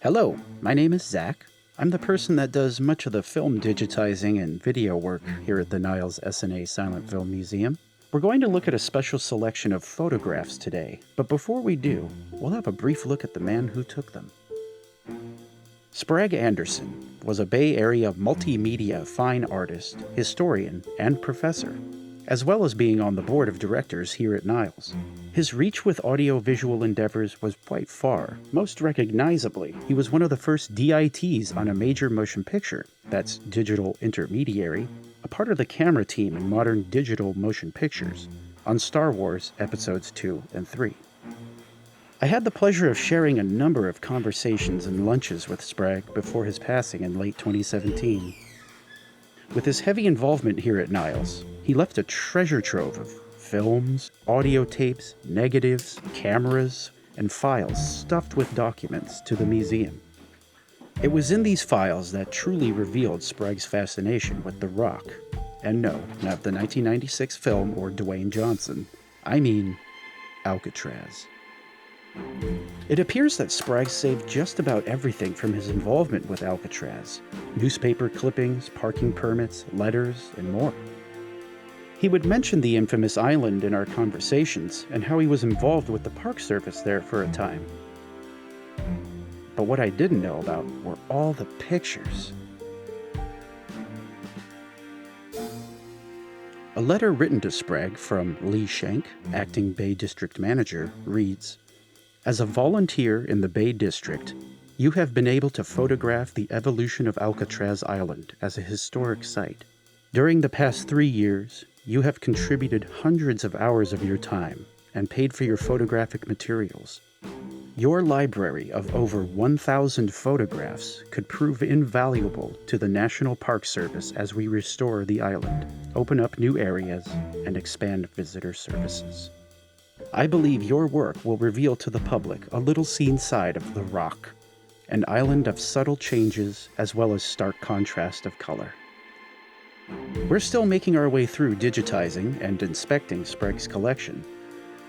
Hello, my name is Zach. I'm the person that does much of the film digitizing and video work here at the Niles S&A Silent Film Museum. We're going to look at a special selection of photographs today, but before we do, we'll have a brief look at the man who took them. Sprague Anderson was a Bay Area multimedia fine artist, historian, and professor, as well as being on the board of directors here at Niles. His reach with audio-visual endeavors was quite far. Most recognizably, he was one of the first DITs on a major motion picture, that's digital intermediary, a part of the camera team in modern digital motion pictures, on Star Wars Episodes 2 and 3. I had the pleasure of sharing a number of conversations and lunches with Sprague before his passing in late 2017. With his heavy involvement here at Niles, he left a treasure trove of films, audio tapes, negatives, cameras, and files stuffed with documents to the museum. It was in these files that truly revealed Sprague's fascination with The Rock. And no, not the 1996 film or Dwayne Johnson. I mean, Alcatraz. It appears that Sprague saved just about everything from his involvement with Alcatraz: newspaper clippings, parking permits, letters, and more. He would mention the infamous island in our conversations and how he was involved with the Park Service there for a time. But what I didn't know about were all the pictures. A letter written to Sprague from Lee Schenk, acting Bay District Manager, reads, "As a volunteer in the Bay District, you have been able to photograph the evolution of Alcatraz Island as a historic site. During the past 3 years, you have contributed hundreds of hours of your time and paid for your photographic materials. Your library of over 1,000 photographs could prove invaluable to the National Park Service as we restore the island, open up new areas, and expand visitor services. I believe your work will reveal to the public a little-seen side of The Rock, an island of subtle changes as well as stark contrast of color." We're still making our way through digitizing and inspecting Sprague's collection,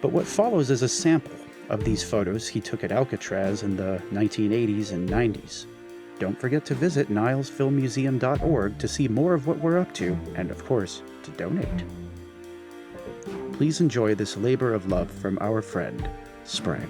but what follows is a sample of these photos he took at Alcatraz in the 1980s and 90s. Don't forget to visit nilesfilmmuseum.org to see more of what we're up to, and of course, to donate. Please enjoy this labor of love from our friend, Sprague.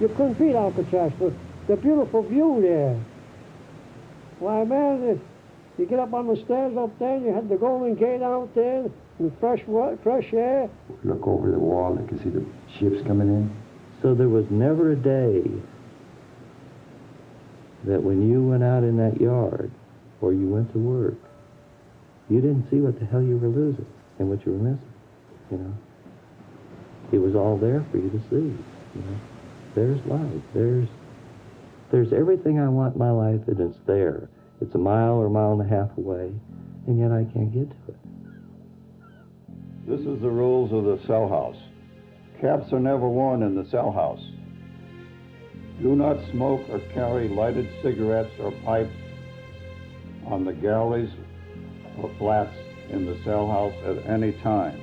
You couldn't beat Alcatraz, but the beautiful view there. Why, man, you get up on the stairs up there, you had the Golden Gate out there, and fresh air. Look over the wall, and you can see the ships coming in. So there was never a day that when you went out in that yard or you went to work, you didn't see what the hell you were losing and what you were missing, you know. It was all there for you to see, you know. There's life. There's everything I want in my life, and it's there. It's a mile or a mile and a half away, and yet I can't get to it. This is the rules of the cell house. Caps are never worn in the cell house. Do not smoke or carry lighted cigarettes or pipes on the galleys or flats in the cell house at any time.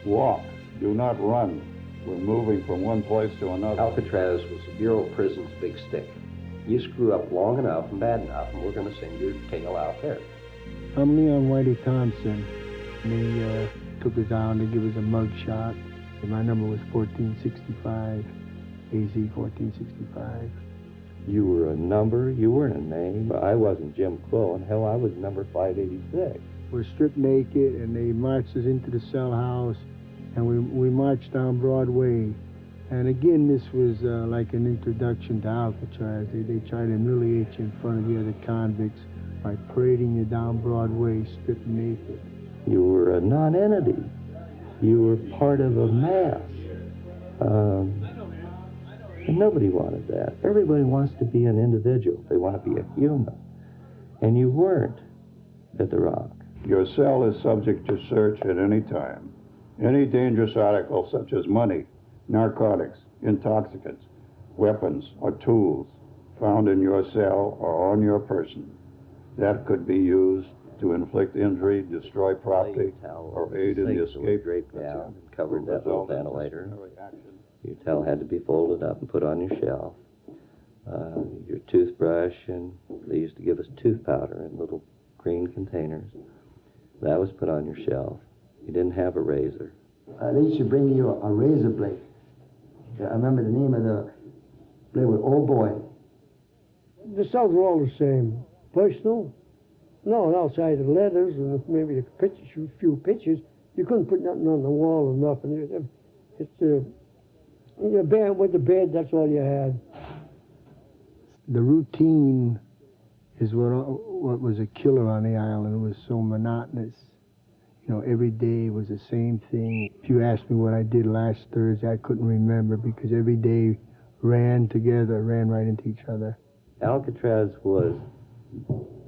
Walk. Do not run. We're moving from one place to another. Alcatraz was the Bureau of Prisons' big stick. You screw up long enough and bad enough, and we're going to send your tail out there. I'm Leon Whitey Thompson, and they took us down to give us a mug shot, and my number was 1465, AZ 1465. You were a number, you weren't a name. I wasn't Jim Quill, and hell, I was number 586. We're stripped naked, and they marched us into the cell house, and we marched down Broadway. And again, this was like an introduction to Alcatraz. They tried to humiliate you in front of the other convicts by parading you down Broadway stripped naked. You were a non-entity. You were part of a mass. And nobody wanted that. Everybody wants to be an individual. They want to be a human. And you weren't at the Rock. Your cell is subject to search at any time. Any dangerous article such as money, narcotics, intoxicants, weapons, or tools found in your cell or on your person that could be used to inflict injury, destroy property, or aid in the escape. Draped down and covered that little ventilator. Your towel had to be folded up and put on your shelf. Your toothbrush, and they used to give us tooth powder in little green containers. That was put on your shelf. You didn't have a razor. They used to bring you a razor blade. I remember the name of the blade was Old Boy. The cells were all the same. Personal? No, outside the letters and maybe a few pictures. You couldn't put nothing on the wall or nothing. It's your bed with the bed. That's all you had. The routine is what was a killer on the island. It was so monotonous. You know, every day was the same thing. If you asked me what I did last Thursday, I couldn't remember because every day ran together, ran right into each other. Alcatraz was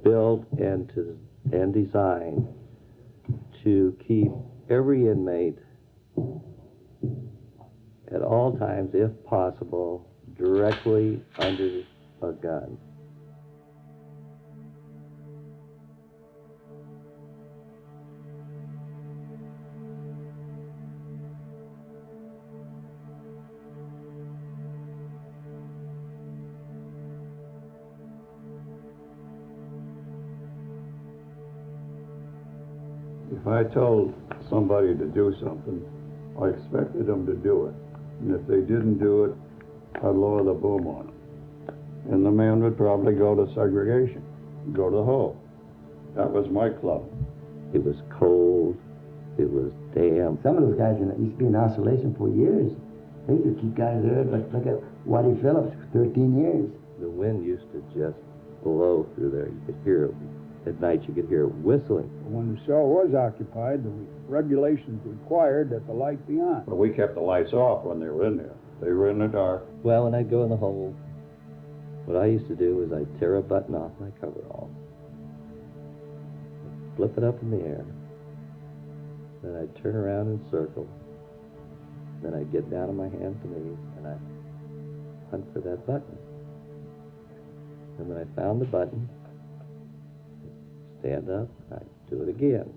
built and designed to keep every inmate at all times, if possible, directly under a gun. If I told somebody to do something, I expected them to do it. And if they didn't do it, I'd lower the boom on them. And the man would probably go to segregation, go to the hole. That was my club. It was cold. It was damp. Some of those guys used to be in isolation for years. They used to keep guys there. Look at Waddy Phillips, 13 years. The wind used to just blow through there. You could hear it. At night, you could hear it whistling. When the cell was occupied, the regulations required that the light be on. But we kept the lights off when they were in there. They were in the dark. Well, when I'd go in the hole, what I used to do was I'd tear a button off my coverall, flip it up in the air, then I'd turn around in circles, then I'd get down on my hands and knees, and I'd hunt for that button. And when I found the button, stand up, I'd do it again.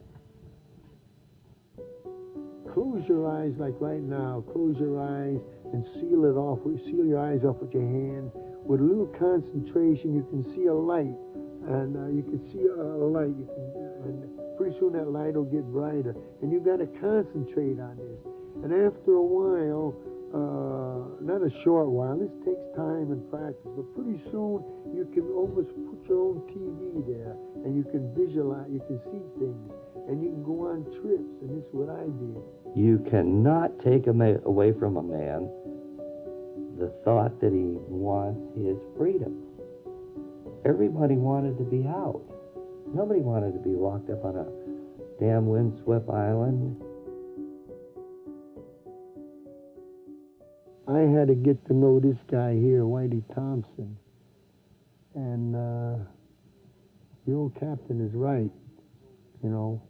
Close your eyes like right now. Close your eyes and seal it off. Seal your eyes off with your hand. With a little concentration, you can see a light. And you can see a light. And pretty soon that light will get brighter. And you got to concentrate on this. And after a while, not a short while, this takes time and practice, but pretty soon you can almost put your own TV there, and you can visualize, you can see things, and you can go on trips, and this is what I did. You cannot take away from a man the thought that he wants his freedom. Everybody wanted to be out. Nobody wanted to be locked up on a damn windswept island. I had to get to know this guy here, Whitey Thompson. And the old captain is right, you know.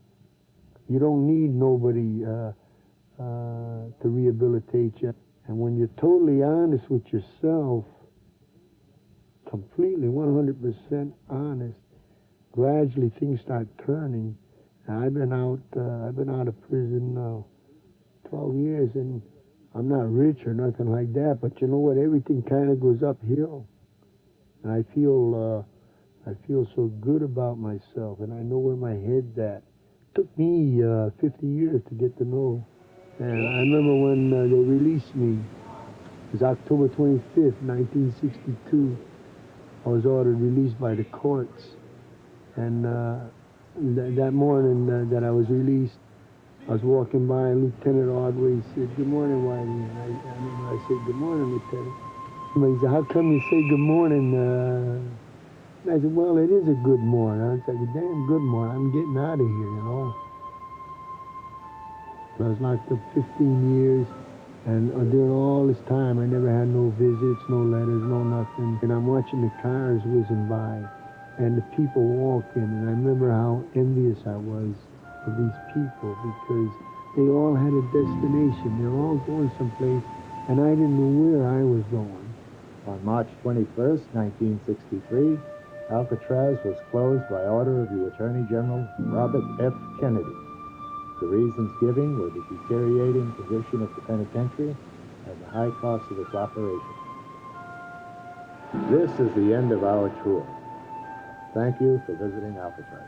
You don't need nobody to rehabilitate you. And when you're totally honest with yourself, completely 100% honest, gradually things start turning. And I've been out of prison now 12 years, and I'm not rich or nothing like that, but you know what? Everything kind of goes uphill, and I feel so good about myself, and I know where my head's at. It took me 50 years to get to know, and I remember when they released me. It was October 25th, 1962. I was ordered released by the courts, and that morning that I was released, I was walking by, and Lieutenant Ordway said, "Good morning, Whitey." And I remember I said, "Good morning, Lieutenant." And he said, "How come you say good morning?" And I said, "Well, it is a good morning." I said, "A damn good morning. I'm getting out of here, you know." I was locked up 15 years, and during all this time, I never had no visits, no letters, no nothing. And I'm watching the cars whizzing by, and the people walking, and I remember how envious I was of these people, because they all had a destination. They were all going someplace, and I didn't know where I was going. On March 21st, 1963, Alcatraz was closed by order of the Attorney General Robert F. Kennedy. The reasons given were the deteriorating condition of the penitentiary and the high cost of its operation. This is the end of our tour. Thank you for visiting Alcatraz.